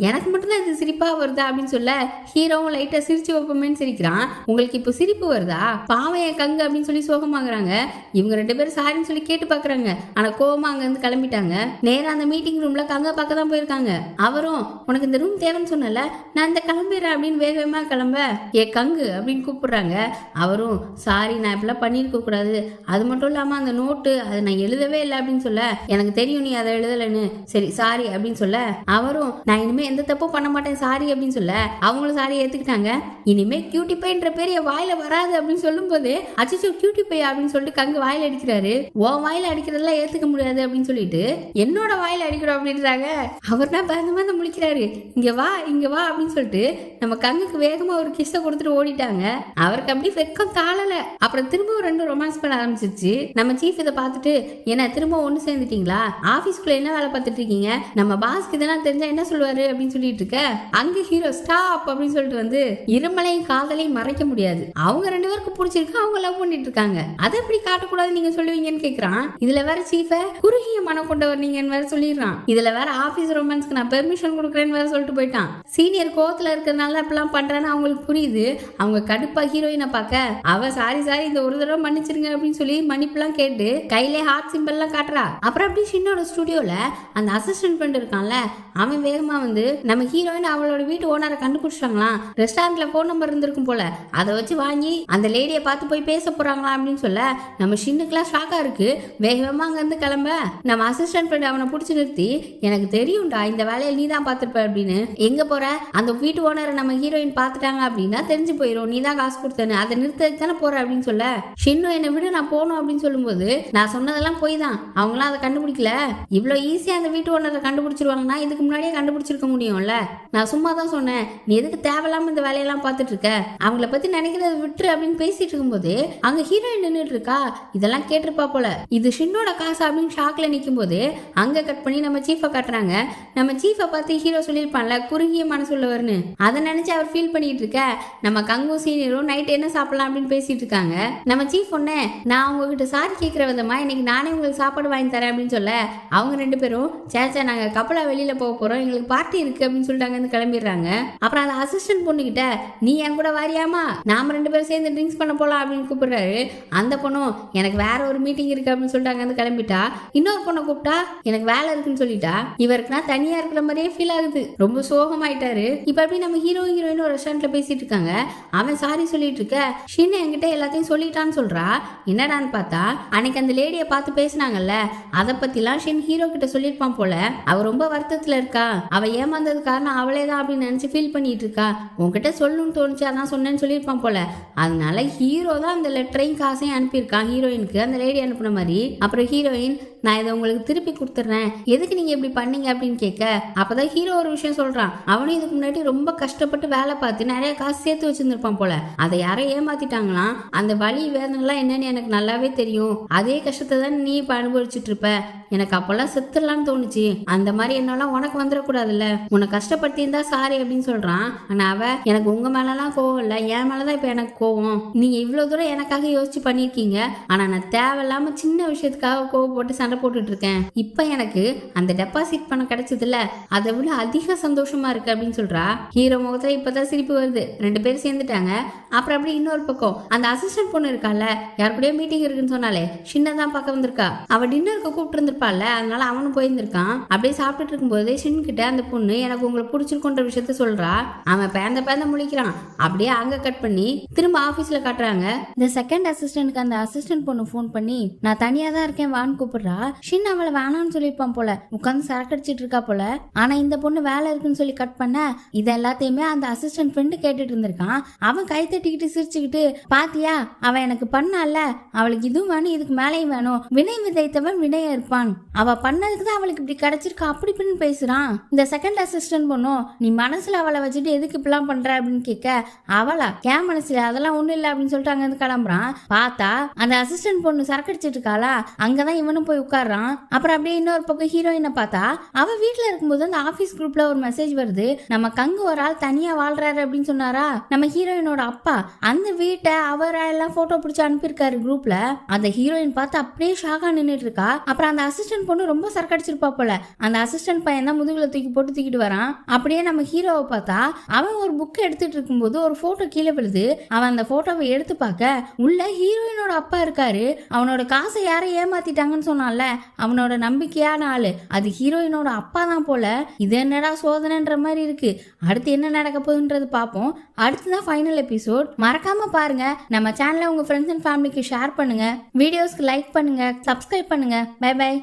எனக்கு மட்டும்தான் இது சிரிப்பா வருதா அப்படின்னு சொல்ல, ஹீரோவும் லைட்டா சிரிச்சு வைப்போமேன்னு சிரிக்கிறான். உங்களுக்கு இப்போ சிரிப்பு வருதா, பாவம் என் கங்கு அப்படின்னு சொல்லி சோகமாகறாங்க. இவங்க 2 பேரும் சாரின்னு சொல்லி கேட்டு பாக்குறாங்க. ஆனா கோவமா அங்க இருந்து கிளம்பிட்டாங்க. நேரா அந்த மீட்டிங் ரூம்ல கங்க பார்க்க தான் போயிருக்காங்க. அவரும், உனக்கு இந்த ரூம் தேவைன்னு சொன்னல, நான் இந்த கிளம்பிடுறேன் அப்படின்னு வேகமா கிளம்ப, ஏ கங்கு அப்படின்னு கூப்பிடுறாங்க. அவரும், சாரி நான் இப்பெல்லாம் பண்ணிருக்க கூடாது, அது மட்டும் இல்லாம அந்த நோட்டு அதை நான் எழுதவே இல்லை அப்படின்னு சொல்ல, எனக்கு தெரியும் நீ அதை எழுதலன்னு, சரி சாரி அப்படின்னு சொல்ல, அவரும், நான் இனிமே எந்த தப்பும் பண்ண மாட்டேன் சாரி அப்படின்னு சொல்ல, அவங்களும் சாரி ஏத்துக்கிட்டாங்க. இனிமே கியூட்டி பைன்ற பேர் என் வாயில வராது அப்படின்னு சொல்லும் போது, அச்சோ கியூட்டி பை அப்படின்னு சொல்லிட்டு கங்கு வாயில அடிக்கிறாரு. உன் வாயில அடிக்கிறதெல்லாம் ஏத்துக்க முடியாது அப்படின்னு சொல்லிட்டு என்னோட வாயில அடிக்கிறோம் அப்படின்றாங்க. அவர் தான் பேந்த முழிக்கிறாரு. இங்க வா அப்படின்னு சொல்லிட்டு நம்ம கங்குக்கு வேகமா ஒரு கிஸ்ஸை கொடுத்துட்டு ஓடிட்டாங்க. அவருக்கு அப்படி வெக்கம் தாளல. அப்புறம் திரும்ப 2 ரொமான்ஸ் பண்ண ஆரம்பிச்சிருச்சு. நம்ம சீஃப் இதை பார்த்துட்டு, என்ன திரும்ப ஒண்ணு சேர்ந்துட்டீங்களா, ஆபீஸ்க்குள்ள என்ன வேலை பார்த்துட்டு இருக்கீங்க, நம்ம பாஸ்க்கு இதெல்லாம் தெரிஞ்சா என்ன சொல்லுவாரு அப்படின்னு சொல்லிட்டு இருக்க, அங்க ஹீரோ ஸ்டாப் அப்படின்னு சொல்லிட்டு வந்து, இருமலையும் காதலையும் மறைக்க முடியாது, அவங்க 2 பேருக்கு பிடிச்சிருக்கு, அவங்க லவ் பண்ணிட்டு இருக்காங்க, அதை எப்படி காட்டக்கூடாது நீங்க சொல்லுவீங்கன்னு கேக்குறான். இதுல வேற சீஃப குறுகிய மனம் கொண்டவர் நீங்கன்னு வேற சொல்லிடுறான். இதுல வேற ஆபீஸ் ரொமான்ஸ்க்கு நான் பெர்மிஷன் கொடுக்குறேன்னு வேற சொல்லிட்டு போயிட்டான். சீனியர் கோவத்துல இருக்கிறதுனால அப்படிலாம் பண்றேன்னு அவங்களுக்கு புரியுது. அவங்க கடுப்பா ஹீரோயினை பார்க்க. அவ சாரி இந்த ஒரு தடவை மன்னிச்சிருங்க அப்படின்னு சொல்லி மன்னிப்புலாம் கேட்டு கையிலே ஹார்ட் சிம்பிள் எல்லாம் காட்டுறா. அப்புறம் அப்படி ஷின்னோட ஸ்டுடியோல அந்த அசிஸ்டன்ட் ஃப்ரெண்ட் இருக்கான்ல, அவன் வேகமா வந்து நம்ம ஹீரோயின் அவளோட வீட்டு ஓனரை கண்டுபிடிச்சிட்டாங்களாம், ரெஸ்டாரண்ட்ல போன் நம்பர் இருந்திருக்கும் போல, அதை வச்சு வாங்கி அந்த லேடியை பார்த்து போய் பேச போறாங்களா அப்படின்னு சொல்ல நம்ம ஷின்னுக்குலாம் ஷாக்கா இருக்கு. வேகமா அங்க இருந்து கிளம்ப நம்ம அசிஸ்டன்ட் ஃப்ரெண்ட் அவனை பிடிச்சி நிறுத்தி, எனக்கு தெரியும்டா இந்த வேலையை நீ தான் பார்த்துருப்ப அப்படின்னு. எங்க போற, அந்த வீட்டு ஓனரை நம்ம ஹீரோயின் பார்த்துட்டாங்க அப்படின்னா தெரிஞ்சு போயிடும், நீ தான் காசு கொடுத்தேன்னு, அதை நிறுத்ததுக்கு தானே போற அப்படின்னு சொல்ல ஷின்னு என்னை விட நான் போகணும் அப்படின்னு சொல்லும்போது, நான் சொன்னதெல்லாம் போய் தான், அவங்களாம் அதை கண்டுபிடிக்கல, இவ்வளோ ஈஸியா அந்த வீட்டு ஓனரை கண்டுபிடிச்சிருவாங்கன்னா இதுக்கு முன்னாடியே கண்டுபிடிச்சிருக்க முடியும்ல, நான் சும்மா தான் சொன்னேன், நீ எதுக்கு தேவையில்லாம இந்த வேலையெல்லாம் பார்த்துட்டு இருக்க, அவங்கள பத்தி நினைக்கிறத விட்டுரு அப்படின்னு பேசிட்டு இருக்கும்போது அங்க ஹீரோயின் நின்றுட்டு இருக்கா. இதெல்லாம் கேட்டிருப்பா போல, இது ஷின்னோட காசு அப்படின்னு ஷாக்ல நிற்கும் போது அங்க கட் பண்ணி நம்ம சீஃபை காட்டுறாங்க. நம்ம சீஃபை பார்த்து ஹீரோ சொல்லியிருப்பான்ல குறுகிய மனசுள்ளவர்னு, அதை நினைச்சு அவர் ஃபீல் பண்ணிட்டு இருக்க. நம்ம கங்கு சீனியரும் நைட் என்ன சாப்பிடலாம் அப்படின்னு பேசிட்டு இருக்காங்க. நம்ம சீஃப் ஒன்னு, நான் உங்ககிட்ட சாரி கேட்கிற விதமா இன்னைக்கு நானே உங்களுக்கு சாப்பாடு வாங்கி தரேன் அப்படின்னு சொல்ல அவங்க ரெண்டு பேரும் சேச்சா நாங்க கப்பலா வெளியில போக போறோம், எங்களுக்கு பார்ட்டி இருக்கு அப்படின்னு சொல்லிட்டாங்க, கிளம்பிடுறாங்க. அப்புறம் அந்த அசிஸ்டன்ட் பொண்ணுகிட்ட நீ என் கூட வாரியாமா, நாம ரெண்டு பேரும் சேர்ந்து ட்ரிங்க்ஸ் பண்ண போலாம் அப்படின்னு கூப்பிடுறாரு. அந்த பொண்ணும் எனக்கு வேற ஒரு மீட்டிங் இருக்கு அப்படின்னு சொல்லிட்டாங்க, கிளம்பிட்டா. இன்னொரு பொண்ணை கூப்பிட்டா எனக்கு வேலை இருக்குன்னு சொல்லிட்டா. இவருக்குனா தனியா இருக்கிற மாதிரியே ஃபீல் ஆகுது, ரொம்ப சோகமாயிட்டாரு. இப்ப அப்படி நம்ம ஹீரோயின் ஒரு ரெஸ்டாரண்ட்ல பேசிட்டு இருக்காங்க. அவன் சாரி சொல்லிட்டு இருக்க, ஷின்னு என்கிட்ட எல்லாத்தையும் சொல்லிட்டான்னு சொல்றா. என்னடான்னு பார்த்தா அன்னைக்கு அந்த லேடியை பார்த்து பேசினாங்கல்ல, அதை பத்திலாம் ஷின் ஹீரோ கிட்ட சொல்லியிருப்பான் போல. அவ ரொம்ப வருத்தத்துல இருக்கா, அவ ஏமாந்தது காரணம் அவளே தான் அப்படின்னு நினைச்சு ஃபீல் பண்ணிட்டு இருக்கா, உன்கிட்ட சொல்லணும்னு தோணுச்சு அதான் சொன்னேன்னு சொல்லியிருப்பான் போல. அதனால ஹீரோ தான் அந்த லெட்டரையும் காசையும் அனுப்பியிருக்கான் ஹீரோயினுக்கு, அந்த லேடி அனுப்புன மாதிரி. அப்புறம் ஹீரோயின் நான் இதை உங்களுக்கு திருப்பி கொடுத்துட்றேன், எதுக்கு நீங்க இப்படி பண்ணீங்க அப்படின்னு கேட்க, அப்பதான் ஹீரோ ஒரு விஷயம் சொல்றான். அவனும் இதுக்கு முன்னாடி ரொம்ப கஷ்டப்பட்டு வேலை பார்த்து நிறைய காசு சேர்த்து வச்சிருந்திருப்பான் போல, அதை யாரோ ஏமாத்திட்டாங்களாம். அந்த வலி வேதனைலாம் என்னன்னு எனக்கு நல்லாவே தெரியும், அதே கஷ்டத்தை தான் நீ இப்ப அனுபவிச்சுட்டு இருப்ப, எனக்கு அப்பெல்லாம் செத்துடலான்னு தோணுச்சு, அந்த மாதிரி என்னெல்லாம் உனக்கு வந்துடக்கூடாதுல்ல, உன்னை கஷ்டப்படுத்தி இருந்தா சாரி அப்படின்னு சொல்றான். ஆனா அவ எனக்கு உங்க மேலலாம் கோவம் இல்லை, என் மேலதான் இப்ப எனக்கு கோவம், நீங்க இவ்வளவு தூரம் எனக்காக யோசிச்சு பண்ணிருக்கீங்க, ஆனா நான் தேவையில்லாம சின்ன விஷயத்துக்காக கோவப்பட்டு சண்டை போட்டுட்டு இருக்கேன், இப்ப எனக்கு அந்த டெபாசிட் பணம் கிடைச்சதுல அதை விட அதிக சந்தோஷமா இருக்கு அப்படின்னு சொல்றா. ஹீரோ முகத்துல இப்பதான் சிரிப்பு வருது, ரெண்டு பேரும் சேர்ந்துட்டாங்க. அப்புறம் அப்படி இன்னொரு பக்கம் அந்த அசிஸ்டன்ட் பொண்ணு இருக்கால, யார் கூட மீட்டிங் இருக்குன்னு சொன்னாலே ஷின்னதான் பார்க்க வந்திருக்கா. அவ டின்னருக்கு கூப்பிட்டு இருந்திருப்பால, அதனால அவனும் போயிருந்திருக்கான். அப்படியே சாப்பிட்டுட்டு இருக்கும்போது ஷின் கிட்ட அந்த பொண்ணு எனக்கு உங்களை பிடிச்சிருக்குன்ற விஷயத்த சொல்றா. அவன் பேந்த முழிக்கிறான். அப்படியே அங்க கட் பண்ணி திரும்ப ஆபீஸ்ல காட்டுறாங்க. இந்த செகண்ட் அசிஸ்டன்ட்க்கு அந்த அசிஸ்டன்ட் பொண்ணு போன் பண்ணி நான் தனியா தான் இருக்கேன் வான்னு கூப்பிடுறா. ஷின் அவளை வேணான்னு சொல்லியிருப்பான் போல, உட்காந்து சரக்கடிச்சிட்டு இருக்கா போல. ஆனா இந்த பொண்ணு வேலை இருக்குன்னு சொல்லி கட் பண்ண இது எல்லாத்தையுமே அந்த அசிஸ்டன்ட் ஃப்ரெண்டு கேட்டுட்டு இருந்திருக்கான். அவன் கை தட்டிக்கிட்டு சிரிச்சுக்கிட்டு, பாத்தியா அவன் எனக்கு பண்ணால, அவளுக்கு இதுவும் வேணும் இதுக்கு மேலேயும் வேணும், வினை விதைத்தவன் வினைய இருப்பான், அவ பண்ணதுக்கு தான் அவளுக்கு இப்படி கிடைச்சிருக்கா அப்படி இப்படின்னு பேசுறான். இந்த செகண்ட் அசிஸ்டன்ட் பொண்ணும் நீ மனசுல அவளை வச்சுட்டு எதுக்கு இப்பெல்லாம் பண்ற அப்படின்னு கேட்க, அவளா கேன் மனசுல அதெல்லாம் ஒண்ணும் இல்லை அப்படின்னு சொல்லிட்டு அங்க இருந்து கிளம்புறான். பார்த்தா அந்த அசிஸ்டன்ட் பொண்ணு சரக்கடிச்சிட்டு இருக்காளா, அங்கதான் இவனும் போய் உட்கார்றான். அப்புறம் அப்படியே இன்னொரு பக்கம் ஹீரோயினை பார்த்தா அவ வீட்டுல இருக்கும்போது அந்த ஆபீஸ் குரூப்ல ஒரு மெசேஜ் வருது, நம்ம கங்கு ஒரு ஆள் தனியா வாழ்றாரு அப்படின்னு சொன்னாரா நம்ம ஹீரோயினோட அப்பா, அந்த வீட்டை அவரா எல்லாம் போட்டோ பிடிச்சு அனுப்பியிருக்காரு குரூப்ல. அந்த ஹீரோயின் பார்த்து அப்படியே ஷாக்கா நின்றுட்டு இருக்கா. அப்புறம் அந்த அசிஸ்டன்ட் பொண்ணு ரொம்ப சரக்கடிச்சிருப்பா போல, அந்த அசிஸ்டன்ட் பையன் தான் முதுகுல தூக்கிட்டு வரான். அப்படியே நம்ம ஹீரோவை பார்த்தா அவன் ஒரு புக் எடுத்துட்டு இருக்கும்போது ஒரு போட்டோ கீழே விழுது. அவன் அந்த போட்டோவை எடுத்து பார்க்க உள்ள ஹீரோயினோட அப்பா இருக்காரு. அவனோட காசை யாரை ஏமாத்திட்டாங்கன்னு சொன்னால அவனோட நம்பிக்கையான ஆளு அது ஹீரோயினோட அப்பா தான் போல. இது என்னடா சோதனைன்ற மாதிரி இருக்கு. அடுத்து என்ன நடக்க போகுதுன்றது பார்ப்போம். அடுத்துதான் ஃபைனல் எபிசோட். மறக்காம பாருங்க. நம்ம சேனலை உங்க ஃப்ரெண்ட்ஸ் அண்ட் ஃபேமிலிக்கு ஷேர் பண்ணுங்க. வீடியோஸ்க்கு லைக் பண்ணுங்க, சப்ஸ்கிரைப் பண்ணுங்க. Bye by.